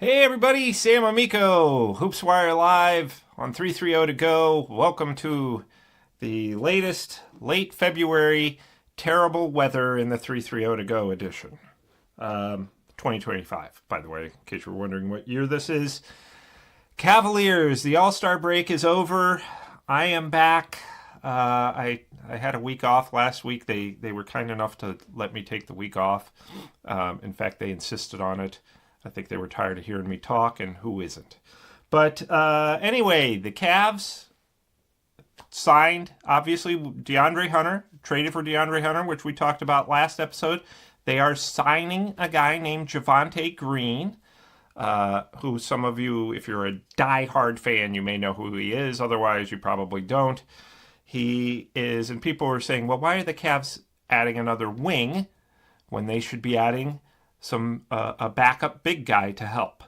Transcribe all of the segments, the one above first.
Hey everybody, Sam Amico, Hoops Wire Live on 330 to go. Welcome to the latest late February terrible weather in the 330 to go edition. 2025, by the way, in case you're wondering what year this is. Cavaliers, the All-Star break is over. I am back. I had a week off last week. They were kind enough to let me take the week off. In fact, they insisted on it. I think they were tired of hearing me talk, and who isn't? But anyway, the Cavs signed, obviously, DeAndre Hunter, traded for DeAndre Hunter, which we talked about last episode. They are signing a guy named Javonte Green, who some of you, if you're a diehard fan, you may know who he is. Otherwise, you probably don't. He is, and people were saying, well, why are the Cavs adding another wing when they should be adding a backup big guy to help?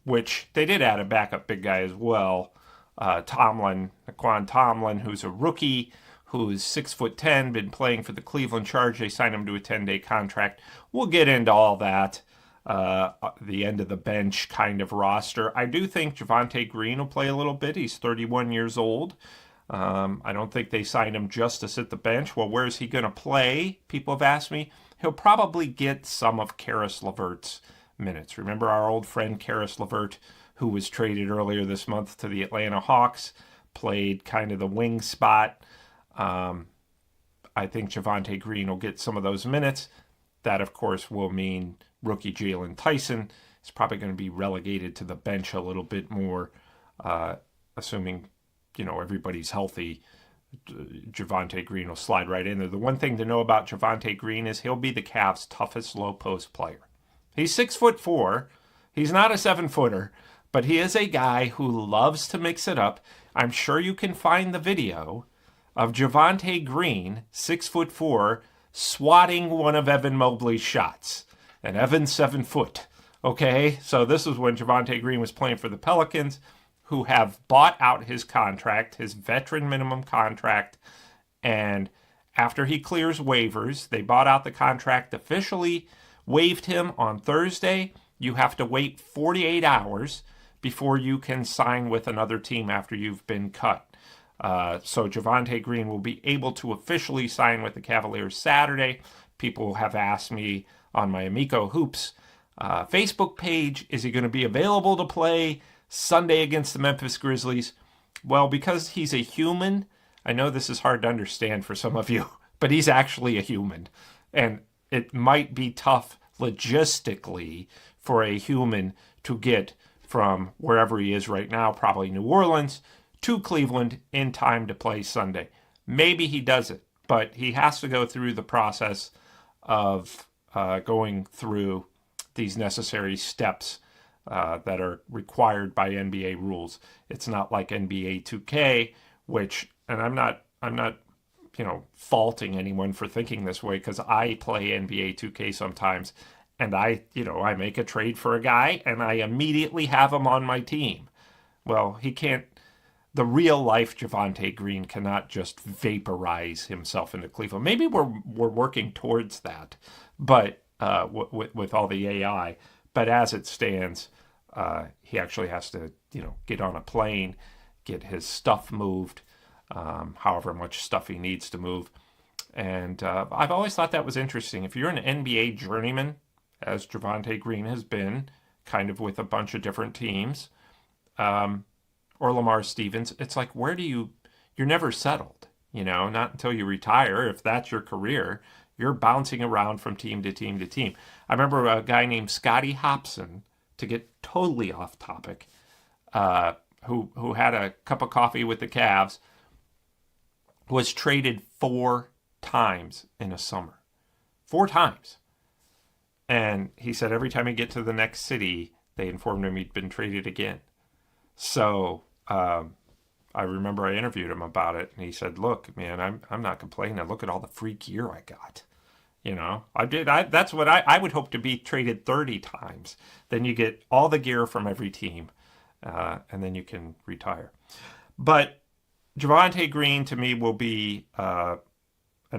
Which they did add a backup big guy as well. Naquan Tomlin, who's a rookie, who's 6'10", been playing for the Cleveland Charge. They signed him to a 10-day contract. We'll get into all that. The end of the bench kind of roster. I do think Javonte Green will play a little bit. He's 31 years old. I don't think they signed him just to sit the bench. Well, where's he going to play? People have asked me. He'll probably get some of Caris LeVert's minutes. Remember our old friend Caris LeVert, who was traded earlier this month to the Atlanta Hawks, played kind of the wing spot. I think Javonte Green will get some of those minutes. That, of course, will mean rookie Jalen Tyson is probably going to be relegated to the bench a little bit more, assuming everybody's healthy. Javonte Green will slide right in there. The one thing to know about Javonte Green is he'll be the Cavs' toughest low post player. He's 6'4". He's not a 7-footer, but he is a guy who loves to mix it up. I'm sure you can find the video of Javonte Green, 6'4", swatting one of Evan Mobley's shots. And Evan's 7 foot. Okay, so this is when Javonte Green was playing for the Pelicans, who have bought out his contract, his veteran minimum contract, and after he clears waivers, they bought out the contract, officially waived him on Thursday. You have to wait 48 hours before you can sign with another team after you've been cut. So Javonte Green will be able to officially sign with the Cavaliers Saturday. People have asked me on my Amico Hoops Facebook page, is he going to be available to play Sunday against the Memphis Grizzlies? Well, because he's a human, I know this is hard to understand for some of you, but he's actually a human. And it might be tough logistically for a human to get from wherever he is right now, probably New Orleans, to Cleveland in time to play Sunday. Maybe he does it, but he has to go through the process of going through these necessary steps that are required by NBA rules. It's not like NBA 2K, which, and I'm not, faulting anyone for thinking this way, because I play NBA 2K sometimes, and I make a trade for a guy, and I immediately have him on my team. Well, he can't. The real life Javonte Green cannot just vaporize himself into Cleveland. Maybe we're working towards that, but with all the AI. But as it stands, he actually has to, get on a plane, get his stuff moved, however much stuff he needs to move. And I've always thought that was interesting. If you're an NBA journeyman, as Javonte Green has been, kind of with a bunch of different teams, or Lamar Stevens, it's like, you're never settled, not until you retire. If that's your career, you're bouncing around from team to team to team. I remember a guy named Scottie Hopson, to get totally off topic, who had a cup of coffee with the Cavs, was traded 4 times in a summer. 4 times. And he said every time he'd get to the next city, they informed him he'd been traded again. So I remember I interviewed him about it, and he said, look, man, I'm not complaining. Look at all the free gear I got. That's what I would hope to be traded 30 times. Then you get all the gear from every team, and then you can retire. But Javonte Green, to me, will be an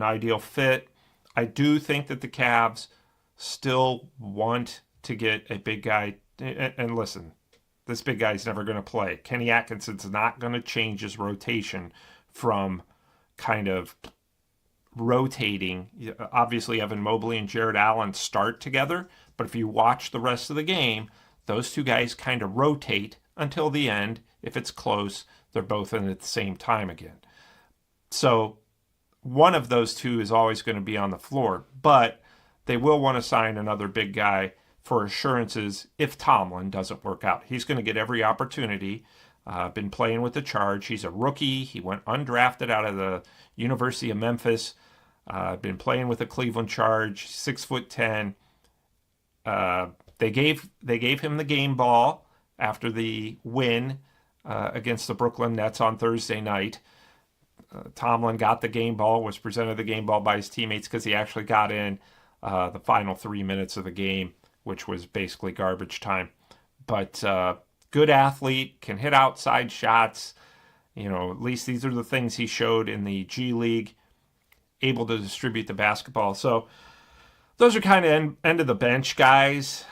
ideal fit. I do think that the Cavs still want to get a big guy. And listen, this big guy's never going to play. Kenny Atkinson's not going to change his rotation from kind of rotating. Obviously, Evan Mobley and Jared Allen start together, but if you watch the rest of the game, those two guys kind of rotate until the end. If it's close, they're both in at the same time again. So one of those two is always going to be on the floor, but they will want to sign another big guy for assurances if Tomlin doesn't work out. He's going to get every opportunity. Been playing with the Charge. He's a rookie. He went undrafted out of the University of Memphis. Been playing with the Cleveland Charge. 6'10". They gave him the game ball after the win against the Brooklyn Nets on Thursday night. Tomlin got the game ball, was presented the game ball by his teammates because he actually got in the final 3 minutes of the game, which was basically garbage time. But good athlete, can hit outside shots. At least these are the things he showed in the G League, able to distribute the basketball. So those are kind of end of the bench guys.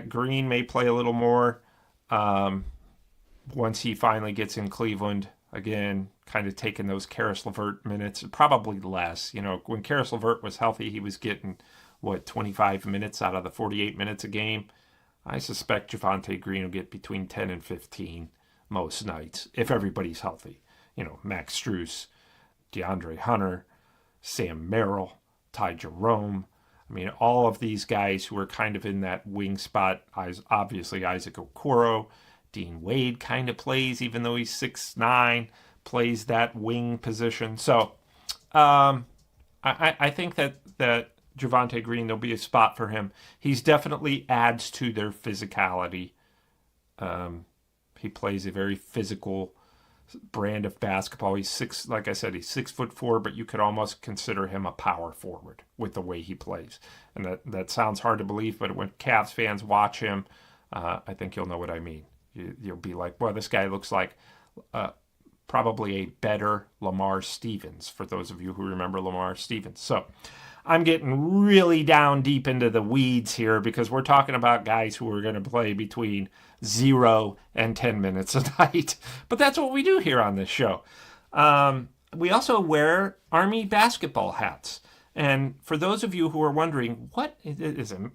Green may play a little more once he finally gets in Cleveland. Again, kind of taking those Karis LeVert minutes, probably less. When Karis LeVert was healthy, he was getting, 25 minutes out of the 48 minutes a game. I suspect Javonte Green will get between 10 and 15 most nights if everybody's healthy. Max Strus, DeAndre Hunter, Sam Merrill, Ty Jerome. All of these guys who are kind of in that wing spot. Obviously, Isaac Okoro. Dean Wade kind of plays, even though he's 6'9", plays that wing position. So I think that Javonte Green, there'll be a spot for him. He's definitely adds to their physicality. He plays a very physical brand of basketball. He's 6'4", but you could almost consider him a power forward with the way he plays. And that sounds hard to believe, but when Cavs fans watch him, I think you'll know what I mean. You'll be like, well, this guy looks like probably a better Lamar Stevens, for those of you who remember Lamar Stevens. So I'm getting really down deep into the weeds here because we're talking about guys who are going to play between 0 and 10 minutes a night. But that's what we do here on this show. We also wear Army basketball hats. And for those of you who are wondering,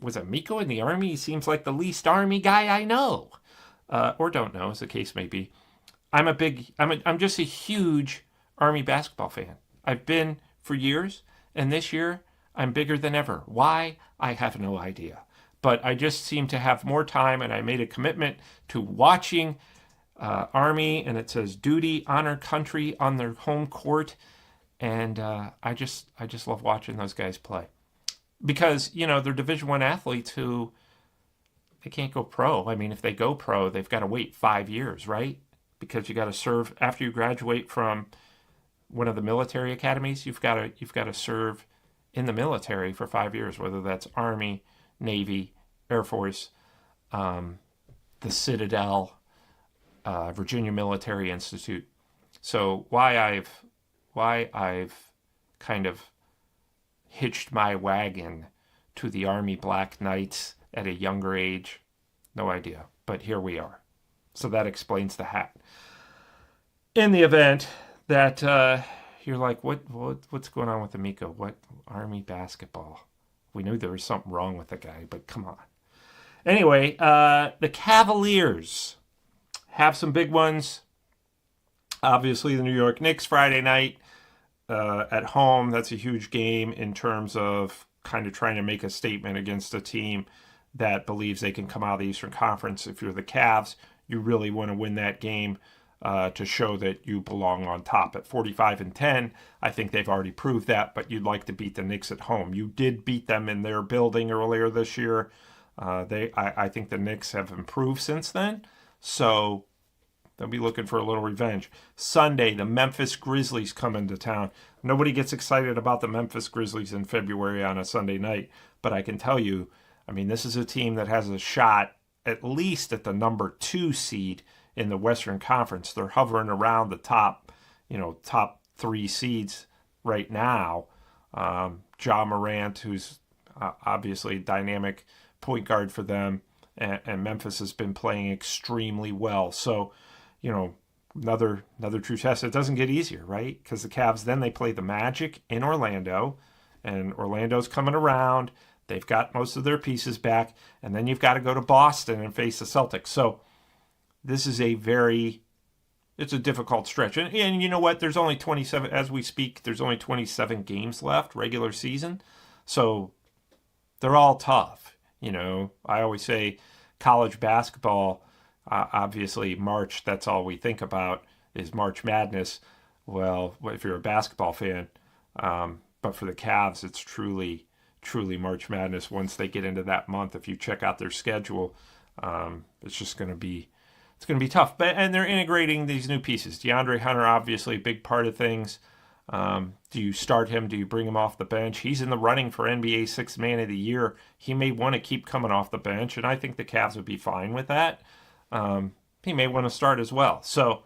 was Amico in the Army? He seems like the least Army guy I know. Or don't know, as the case may be. I'm just a huge Army basketball fan. I've been for years, and this year I'm bigger than ever. Why? I have no idea. But I just seem to have more time, and I made a commitment to watching Army, and it says duty, honor, country on their home court, and I just love watching those guys play because they're Division I athletes who. They can't go pro. If they go pro, they've got to wait 5 years, right? Because you got to serve after you graduate from one of the military academies. You've got to serve in the military for 5 years, whether that's Army, Navy, Air Force, the Citadel, Virginia Military Institute. So why I've kind of hitched my wagon to the Army Black Knights at a younger age, no idea. But here we are. So that explains the hat. In the event that you're like, what's going on with Amico? What Army basketball? We knew there was something wrong with the guy, but come on. Anyway, the Cavaliers have some big ones. Obviously, the New York Knicks Friday night at home. That's a huge game in terms of kind of trying to make a statement against a team that believes they can come out of the Eastern Conference. If you're the Cavs, you really want to win that game to show that you belong on top. At 45-10, I think they've already proved that, but you'd like to beat the Knicks at home. You did beat them in their building earlier this year. I think the Knicks have improved since then, so they'll be looking for a little revenge. Sunday, the Memphis Grizzlies come into town. Nobody gets excited about the Memphis Grizzlies in February on a Sunday night, but I can tell you, this is a team that has a shot at least at the number 2 seed in the Western Conference. They're hovering around the top 3 seeds right now. Ja Morant, who's obviously a dynamic point guard for them, and Memphis has been playing extremely well. So, another true test. It doesn't get easier, right? Because the Cavs, then they play the Magic in Orlando, and Orlando's coming around. They've got most of their pieces back, and then you've got to go to Boston and face the Celtics. So this is it's a difficult stretch. And you know what? There's only 27, as we speak, there's only 27 games left, regular season. So they're all tough. I always say college basketball, obviously March, that's all we think about is March Madness. Well, if you're a basketball fan, but for the Cavs, it's truly March Madness once they get into that month. If you check out their schedule, it's going to be tough. And they're integrating these new pieces. DeAndre Hunter, obviously a big part of things. Do you start him? Do you bring him off the bench? He's in the running for NBA Sixth Man of the Year. He may want to keep coming off the bench, and I think the Cavs would be fine with that. He may want to start as well. So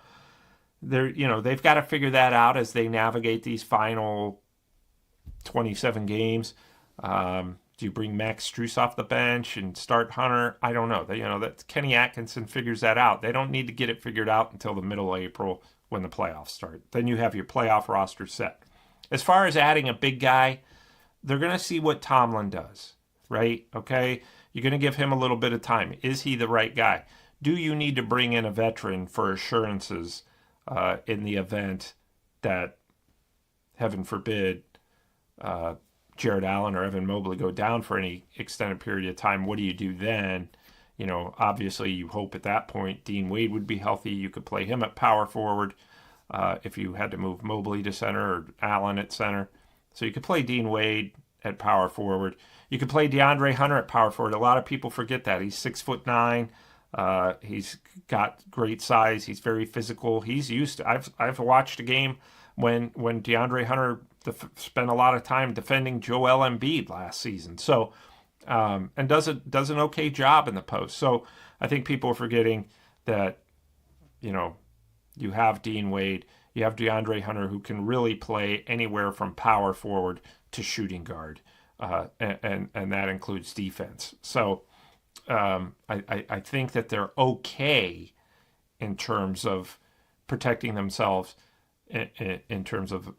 they've got to figure that out as they navigate these final 27 games. Do you bring Max Strus off the bench and start Hunter? I don't know. That Kenny Atkinson figures that out. They don't need to get it figured out until the middle of April when the playoffs start. Then you have your playoff roster set. As far as adding a big guy, they're going to see what Tomlin does, right? Okay? You're going to give him a little bit of time. Is he the right guy? Do you need to bring in a veteran for assurances in the event that, heaven forbid, Jared Allen or Evan Mobley go down for any extended period of time? What do you do then? Obviously you hope at that point Dean Wade would be healthy. You could play him at power forward if you had to move Mobley to center or Allen at center. So you could play Dean Wade at power forward. You could play DeAndre Hunter at power forward. A lot of people forget that. He's 6'9". He's got great size. He's very physical. He's used to, I've watched a game when DeAndre Hunter spent a lot of time defending Joel Embiid last season. So, and does an okay job in the post. So I think people are forgetting that, you have Dean Wade, you have DeAndre Hunter, who can really play anywhere from power forward to shooting guard. And that includes defense. So I think that they're okay in terms of protecting themselves in terms of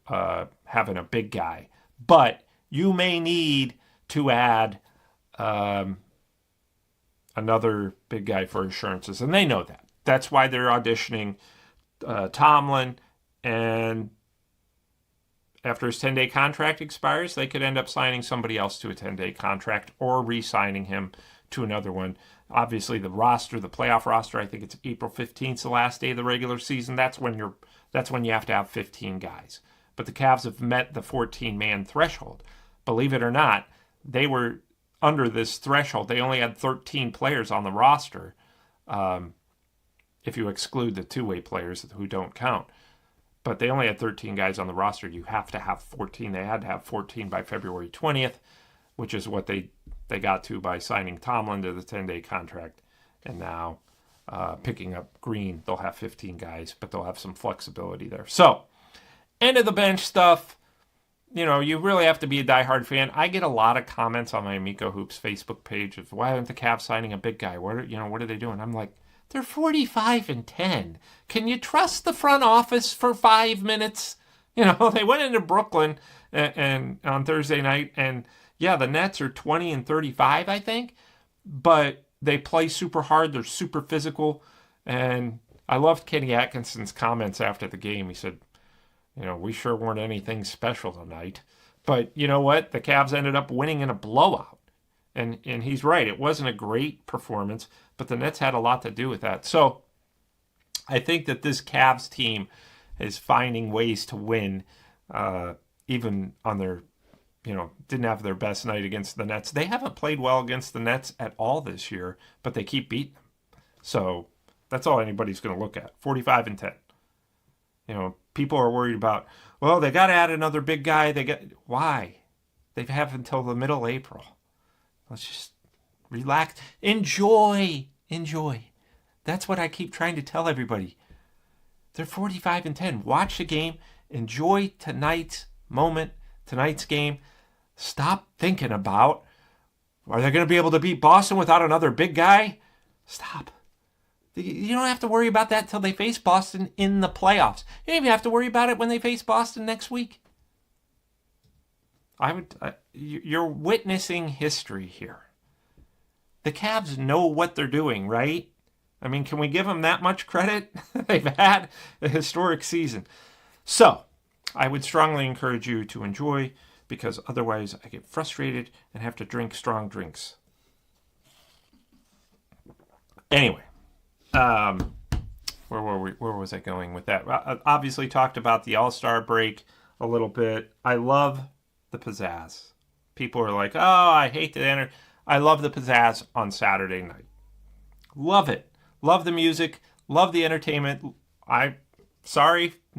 having a big guy. But you may need to add another big guy for assurances, and they know that. That's why they're auditioning Tomlin, and after his 10-day contract expires, they could end up signing somebody else to a 10-day contract or re-signing him to another one. Obviously, the playoff roster, I think it's April 15th, the last day of the regular season. That's when you have to have 15 guys. But the Cavs have met the 14-man threshold. Believe it or not, they were under this threshold. They only had 13 players on the roster, if you exclude the two-way players who don't count. But they only had 13 guys on the roster. You have to have 14. They had to have 14 by February 20th, which is what they got to by signing Tomlin to the 10-day contract. And now picking up Green, they'll have 15 guys, but they'll have some flexibility there. So, end of the bench stuff. You really have to be a diehard fan. I get a lot of comments on my Amico Hoops Facebook page of, why aren't the Cavs signing a big guy? What are they doing? I'm like, they're 45-10. Can you trust the front office for 5 minutes? They went into Brooklyn and on Thursday night, and yeah, the Nets are 20-35, I think, but they play super hard. They're super physical, and I loved Kenny Atkinson's comments after the game. He said, we sure weren't anything special tonight, but you know what? The Cavs ended up winning in a blowout, and he's right. It wasn't a great performance, but the Nets had a lot to do with that. So I think that this Cavs team is finding ways to win, even on their, didn't have their best night against the Nets. They haven't played well against the Nets at all this year, but they keep beating them. So that's all anybody's going to look at, 45-10. People are worried about, well, they got to add another big guy. Why? They have until the middle of April. Let's just relax. Enjoy. That's what I keep trying to tell everybody. They're 45-10. Watch the game. Enjoy tonight's moment, tonight's game. Stop thinking about Are they going to be able to beat Boston without another big guy? Stop. You don't have to worry about that till they face Boston in the playoffs. You don't even have to worry about it when they face Boston next week. You're witnessing history here. The Cavs know what they're doing, right? I mean, can we give them that much credit? They've had a historic season. So, I would strongly encourage you to enjoy, because otherwise I get frustrated and have to drink strong drinks. Anyway, where were we? Where was I going with that? I obviously talked about the All-Star break a little bit. I love the pizzazz. People are like, oh, I hate the enter. I love the pizzazz on Saturday night. Love it. Love the music. Love the entertainment. I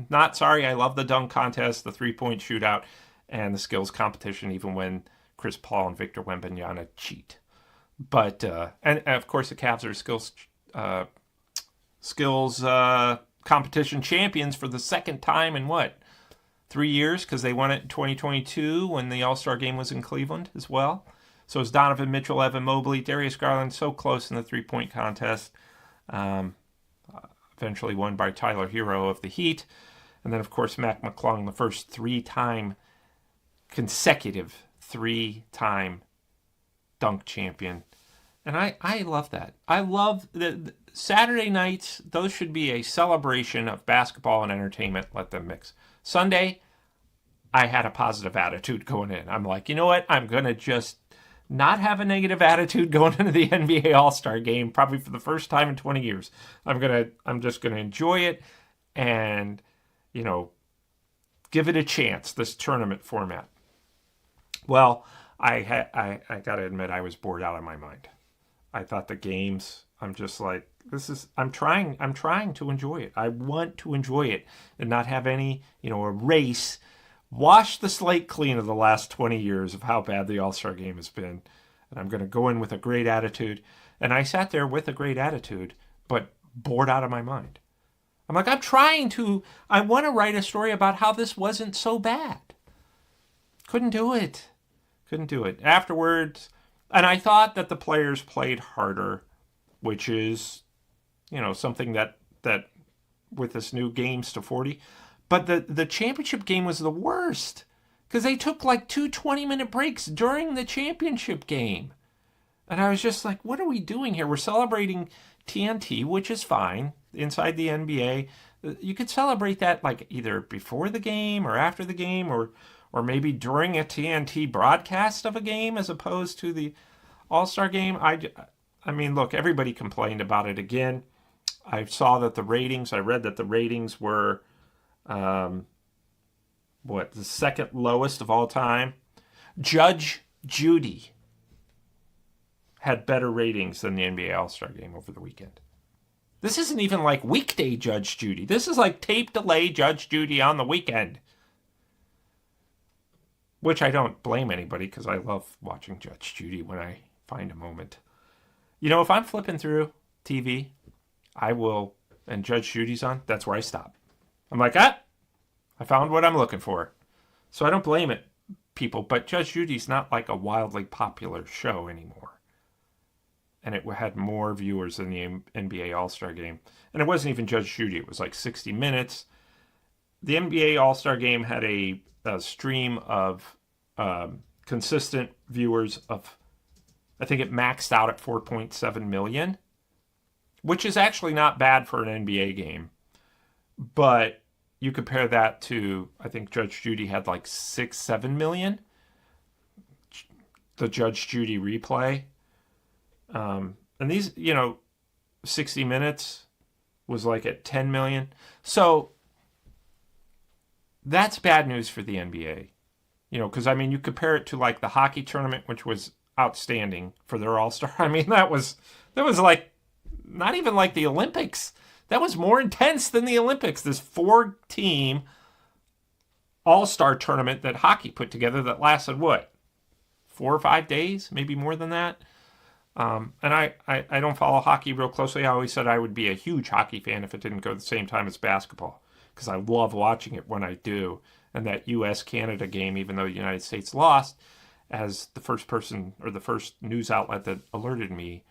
love the dunk contest, the three-point shootout, and the skills competition, even when Chris Paul and Victor Wembanyama cheat. But and of course the Cavs are skills competition champions for the second time in 3 years, because they won it in 2022 when the All-Star game was in Cleveland as well. So it's Donovan Mitchell, Evan Mobley, Darius Garland, so close in the three-point contest. Eventually won by Tyler Hero of the Heat. And then, of course, Mac McClung, the first consecutive three-time dunk champion. And I love that. I love the Saturday nights. Those should be a celebration of basketball and entertainment. Let them mix. Sunday, I had a positive attitude going in. I'm like, you know what? I'm going to just not have a negative attitude going into the NBA All-Star game, probably for the first time in 20 years. I'm just going to enjoy it and, give it a chance, this tournament format. Well, I got to admit, I was bored out of my mind. I thought the games, I'm just like, I'm trying to enjoy it. I want to enjoy it and not have any, a race. Wash the slate clean of the last 20 years of how bad the All-Star game has been. And I'm going to go in with a great attitude. And I sat there with a great attitude, but bored out of my mind. I'm like, I want to write a story about how this wasn't so bad. Couldn't do it. Afterwards, and I thought that the players played harder, which is, something that with this new games to 40. But the championship game was the worst, because they took like 2 20-minute breaks during the championship game. And I was just like, what are we doing here? We're celebrating TNT, which is fine, inside the NBA. You could celebrate that like either before the game or after the game, or maybe during a TNT broadcast of a game as opposed to the All-Star game. I mean, look, everybody complained about it again. I read that the ratings were the second lowest of all time. Judge Judy had better ratings than the NBA All-Star game over the weekend. This isn't even like weekday Judge Judy. This is like tape delay Judge Judy on the weekend. Which I don't blame anybody, because I love watching Judge Judy when I find a moment. If I'm flipping through TV, and Judge Judy's on, that's where I stop. I'm like, I found what I'm looking for. So I don't blame people, but Judge Judy's not like a wildly popular show anymore. And it had more viewers than the NBA All-Star game. And it wasn't even Judge Judy. It was like 60 minutes. The NBA All-Star game had a stream of consistent viewers of, I think it maxed out at 4.7 million, which is actually not bad for an NBA game. But you compare that to, I think Judge Judy had like 6-7 million. The Judge Judy replay. And these, 60 minutes was like at 10 million. So that's bad news for the NBA. Because, you compare it to like the hockey tournament, which was outstanding for their All-Star. That was like, not even like the Olympics. That was more intense than the Olympics. This 4-team All-Star tournament that hockey put together that lasted, 4 or 5 days? Maybe more than that. And I don't follow hockey real closely. I always said I would be a huge hockey fan if it didn't go at the same time as basketball, because I love watching it when I do. And that U.S.-Canada game, even though the United States lost, as the first person or the first news outlet that alerted me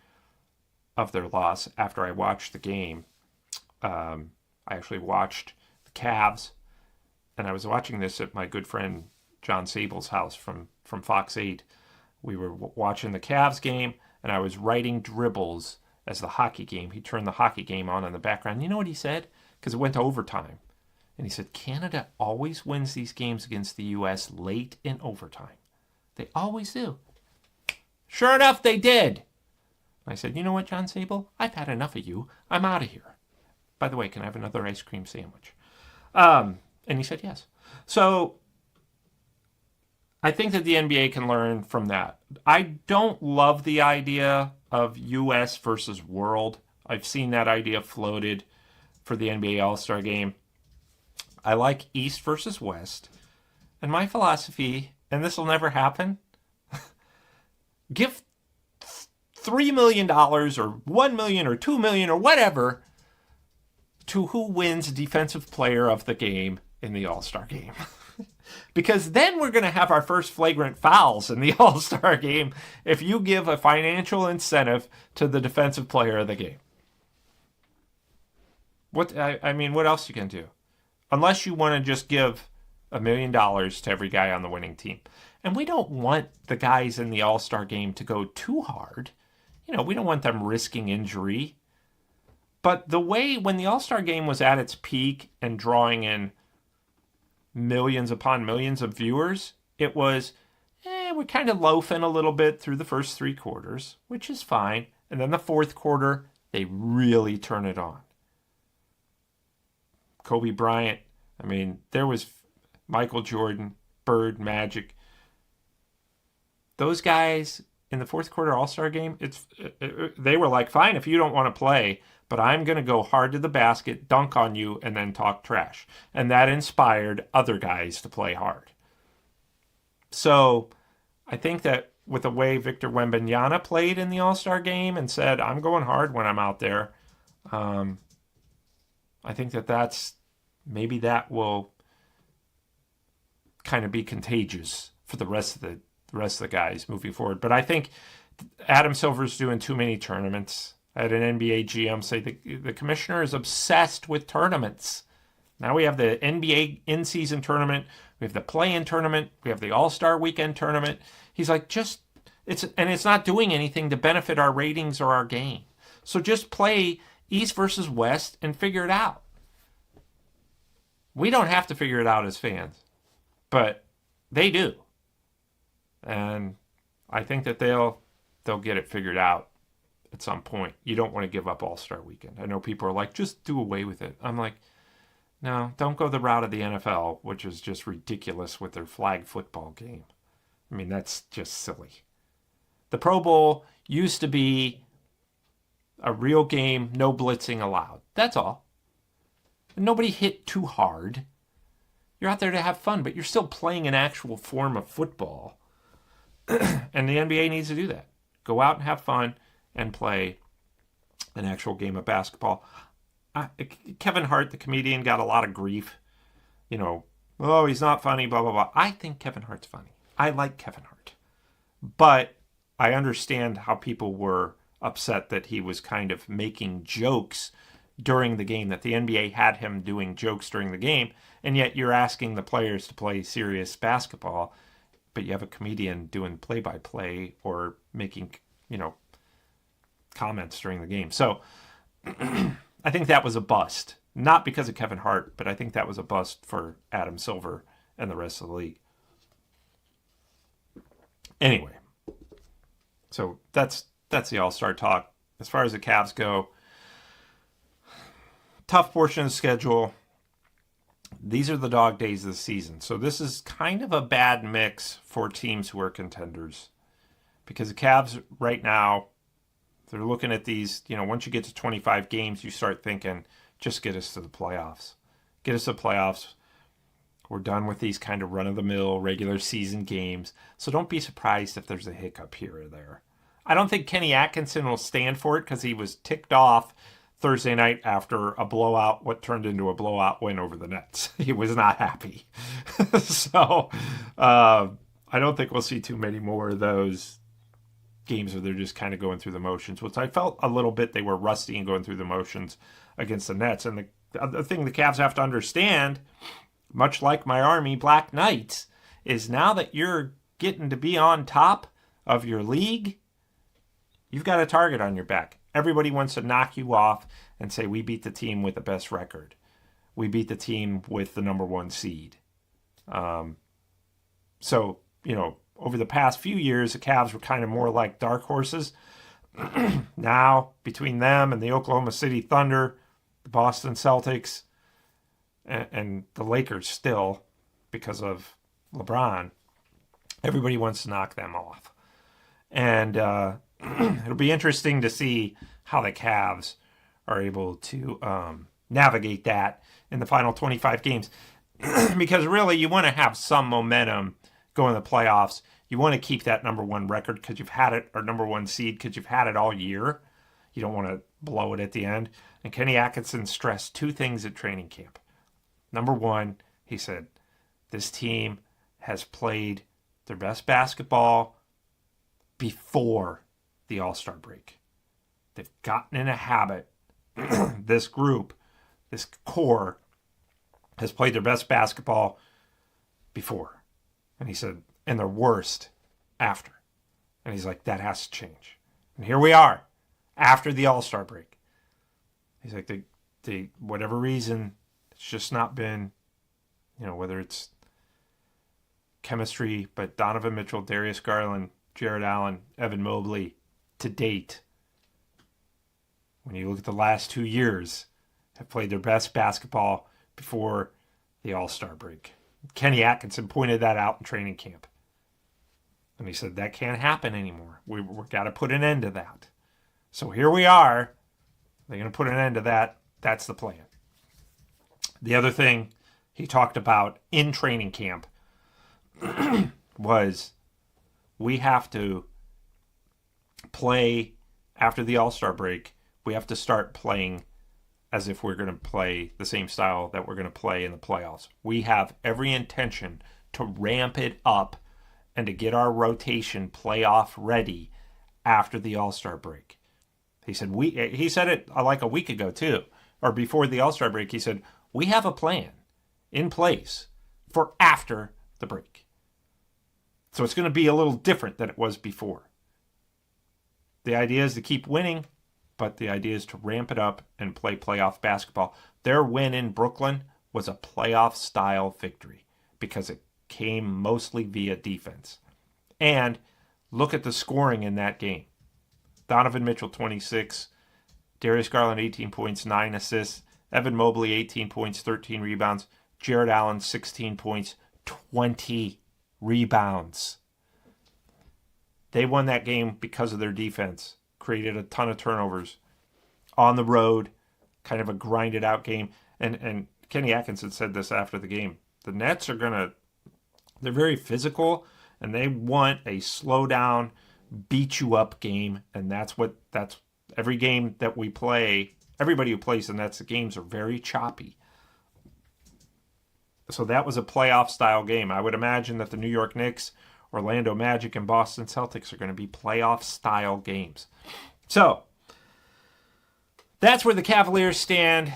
of their loss after I watched the game. I actually watched the Cavs, and I was watching this at my good friend John Sable's house from Fox 8. We were watching the Cavs game, and I was writing dribbles as the hockey game. He turned the hockey game on in the background. You know what he said? Because it went to overtime. And he said, Canada always wins these games against the U.S. late in overtime. They always do. Sure enough, they did. I said, you know what, John Sable? I've had enough of you. I'm out of here. By the way, can I have another ice cream sandwich? And he said yes. So I think that the NBA can learn from that. I don't love the idea of U.S. versus world. I've seen that idea floated for the NBA All-Star Game. I like East versus West. And my philosophy, and this will never happen, give $3 million or $1 million or $2 million or whatever to who wins Defensive Player of the Game in the All-Star Game. Because then we're going to have our first flagrant fouls in the All-Star Game if you give a financial incentive to the Defensive Player of the Game. What else you can do? Unless you want to just give $1 million to every guy on the winning team. And we don't want the guys in the All-Star Game to go too hard. We don't want them risking injury. But the way when the All-Star Game was at its peak and drawing in millions upon millions of viewers, it was, we're kind of loafing a little bit through the first 3 quarters, which is fine. And then the fourth quarter, they really turn it on. Kobe Bryant, there was Michael Jordan, Bird, Magic. Those guys in the fourth quarter All-Star Game, they were like, fine, if you don't want to play, but I'm going to go hard to the basket, dunk on you, and then talk trash. And that inspired other guys to play hard. So I think that with the way Victor Wembanyama played in the All-Star Game and said, I'm going hard when I'm out there, I think maybe that will kind of be contagious for the rest of the guys moving forward. But I think Adam Silver's doing too many tournaments. I had an NBA GM say the commissioner is obsessed with tournaments. Now we have the NBA in-season tournament, we have the play-in tournament, we have the All-Star Weekend tournament. He's like, it's not doing anything to benefit our ratings or our game. So just play East versus West and figure it out. We don't have to figure it out as fans, but they do. And I think that they'll get it figured out at some point. You don't want to give up All-Star Weekend. I know people are like, just do away with it. I'm like, no, don't go the route of the NFL, which is just ridiculous with their flag football game. That's just silly. The Pro Bowl used to be a real game, no blitzing allowed. That's all. Nobody hit too hard. You're out there to have fun, but you're still playing an actual form of football. And the NBA needs to do that. Go out and have fun and play an actual game of basketball. Kevin Hart, the comedian, got a lot of grief. He's not funny, blah, blah, blah. I think Kevin Hart's funny. I like Kevin Hart. But I understand how people were upset that he was kind of making jokes during the game, that the NBA had him doing jokes during the game, and yet you're asking the players to play serious basketball, but you have a comedian doing play-by-play or making, comments during the game. So I think that was a bust. Not because of Kevin Hart, but I think that was a bust for Adam Silver and the rest of the league. Anyway, so that's the All-Star talk. As far as the Cavs go, tough portion of the schedule. These are the dog days of the season. So this is kind of a bad mix for teams who are contenders. Because the Cavs right now, they're looking at these, once you get to 25 games, you start thinking, just get us to the playoffs. Get us to the playoffs. We're done with these kind of run-of-the-mill regular season games. So don't be surprised if there's a hiccup here or there. I don't think Kenny Atkinson will stand for it because he was ticked off Thursday night after a blowout, what turned into a blowout win over the Nets. He was not happy. So I I don't think we'll see too many more of those games where they're just kind of going through the motions, which I felt a little bit they were rusty and going through the motions against the Nets. And the other thing the Cavs have to understand, much like my Army Black Knights, is now that you're getting to be on top of your league, you've got a target on your back. Everybody wants to knock you off and say, we beat the team with the best record. We beat the team with the number 1 seed. So, over the past few years, the Cavs were kind of more like dark horses. Now, between them and the Oklahoma City Thunder, the Boston Celtics, and the Lakers still, because of LeBron, everybody wants to knock them off. And it'll be interesting to see how the Cavs are able to navigate that in the final 25 games. Because really, you want to have some momentum going to the playoffs. You want to keep that number 1 record because you've had it, or number 1 seed because you've had it all year. You don't want to blow it at the end. And Kenny Atkinson stressed 2 things at training camp. Number 1, he said, this team has played their best basketball before the All-Star break. They've gotten in a habit. This group, this core, has played their best basketball before. And he said, and their worst after. And he's like, that has to change. And here we are, after the All-Star break. He's like, they whatever reason, it's just not been, whether it's chemistry, but Donovan Mitchell, Darius Garland, Jared Allen, Evan Mobley, to date, when you look at the last 2 years, have played their best basketball before the All-Star break. Kenny Atkinson pointed that out in training camp. And he said, that can't happen anymore. We've got to put an end to that. So here we are. They're going to put an end to that. That's the plan. The other thing he talked about in training camp was we have to play after the All-Star break. We have to start playing as if we're going to play the same style that we're going to play in the playoffs. We have every intention to ramp it up and to get our rotation playoff ready after the All-Star break. He said it like a week ago too, or before the All-Star break. He said, we have a plan in place for after the break. So it's going to be a little different than it was before. The idea is to keep winning, but the idea is to ramp it up and play playoff basketball. Their win in Brooklyn was a playoff-style victory because it came mostly via defense. And look at the scoring in that game. Donovan Mitchell, 26. Darius Garland, 18 points, 9 assists. Evan Mobley, 18 points, 13 rebounds. Jared Allen, 16 points, 20 rebounds. They won that game because of their defense. Created a ton of turnovers on the road, kind of a grinded out game. And Kenny Atkinson said this after the game. The Nets they're very physical, and they want a slow down, beat you up game. And that's every game that we play, everybody who plays the Nets, the games are very choppy. So that was a playoff style game. I would imagine that the New York Knicks, Orlando Magic, and Boston Celtics are going to be playoff style games. So that's where the Cavaliers stand.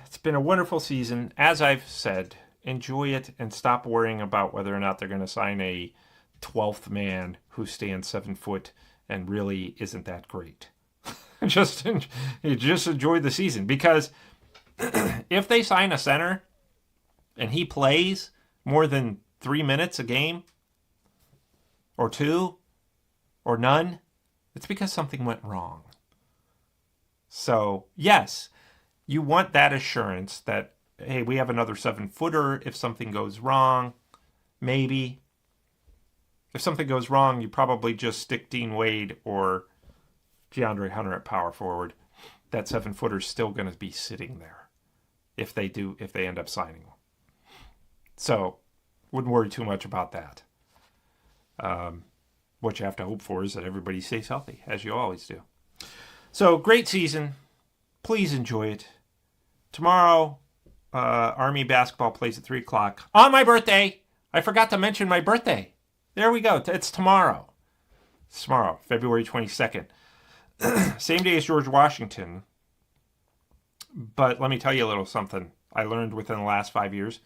It's been a wonderful season. As I've said, enjoy it and stop worrying about whether or not they're going to sign a 12th man who stands 7 foot and really isn't that great. just enjoy the season, because if they sign a center and he plays more than 3 minutes a game, or 2, or none, it's because something went wrong. So, yes, you want that assurance that, hey, we have another 7-footer if something goes wrong. Maybe. If something goes wrong, you probably just stick Dean Wade or DeAndre Hunter at power forward. That 7-footer's still going to be sitting there if they end up signing him. So, wouldn't worry too much about that. What you have to hope for is that everybody stays healthy, as you always do. So, great season. Please enjoy it. Tomorrow, Army basketball plays at 3 o'clock. On my birthday! I forgot to mention my birthday. There we go. It's tomorrow. It's tomorrow, February 22nd. Same day as George Washington. But let me tell you a little something I learned within the last 5 years.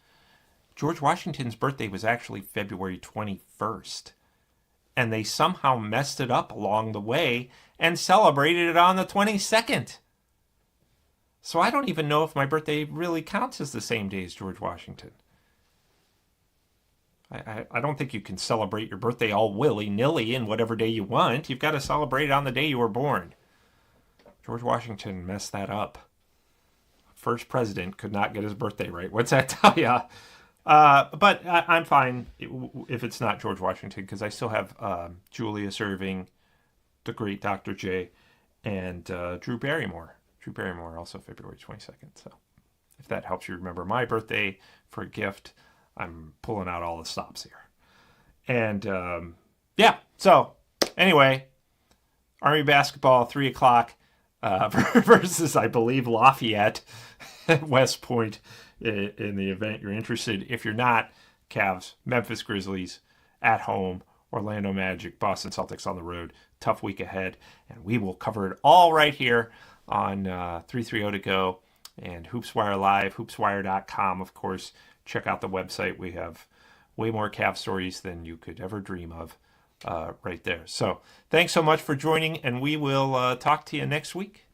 George Washington's birthday was actually February 21st. And they somehow messed it up along the way and celebrated it on the 22nd. So I don't even know if my birthday really counts as the same day as George Washington. I don't think you can celebrate your birthday all willy-nilly in whatever day you want. You've got to celebrate it on the day you were born. George Washington messed that up. First president could not get his birthday right. What's that tell you? But I'm fine if it's not George Washington, because I still have Julius Erving, the great Dr. J, and Drew Barrymore. Drew Barrymore, also February 22nd. So if that helps you remember my birthday for a gift, I'm pulling out all the stops here. And yeah, so anyway, Army basketball, 3 o'clock versus, I believe, Lafayette at West Point in the event you're interested. If you're not, Cavs, Memphis Grizzlies at home, Orlando Magic, Boston Celtics on the road. Tough week ahead, and we will cover it all right here on 330 to go and HoopsWire Live, hoopswire.com, of course. Check out the website. We have way more Cavs stories than you could ever dream of right there. So thanks so much for joining, and we will talk to you next week.